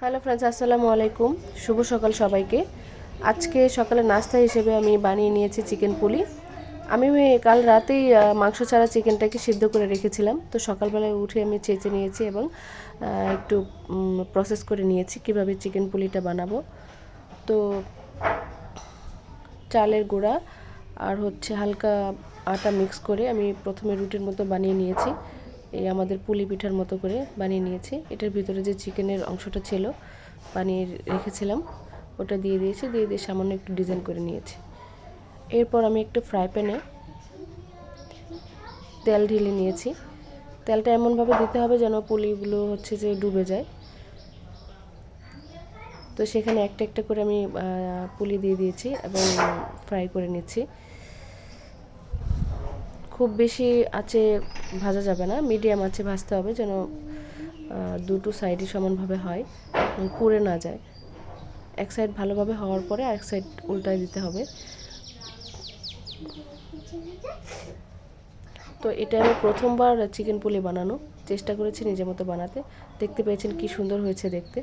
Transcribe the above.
Hello friends, আসসালামু আলাইকুম। শুভ সকাল সবাইকে। আজকে সকালে নাস্তা হিসেবে আমি বানিয়ে নিয়েছি চিকেন পুলি। আমি কাল রাতেই মাংস ছাড়া চিকেনটাকে সিদ্ধ করে রেখেছিলাম। তো সকালবেলায় উঠে আমি চেঁচে নিয়েছি এবং একটু প্রসেস করে নিয়েছি কিভাবে চিকেন পুলিটা বানাবো। তো চালের গুঁড়া আর হালকা আটা মিক্স করে আমি প্রথমে রুটির মতো বানিয়ে নিয়েছি। এই আমাদের পুলি পিঠার মতো করে বানিয়ে নিয়েছি। এটার ভিতরে যে চিকেনের অংশটা ছিল বানিয়ে রেখেছিলাম ওটা দিয়ে দিয়েছি, দিয়ে সামান্য একটু ডিজাইন করে নিয়েছি। এরপর আমি একটু ফ্রাই প্যানে তেল ঢেলে নিয়েছি। তেলটা এমনভাবে দিতে হবে যেন পুলিগুলো যে ডুবে যায়। তো সেখানে একটা একটা করে আমি পুলি দিয়ে দিয়েছি এবং ফ্রাই করে নিচ্ছি। খুব বেশি আঁচে ভাজা যাবে না, মিডিয়াম আঁচে ভাজতে হবে যেন দুটো সাইডই সমানভাবে হয়, পুড়ে না যায়। এক সাইড ভালোভাবে হওয়ার পরে আরেক সাইড উল্টায় দিতে হবে। তো এটা আমি প্রথমবার চিকেন পুলি বানানো চেষ্টা করেছি নিজের মতো বানাতে। দেখতে পেয়েছেন কি সুন্দর হয়েছে দেখতে।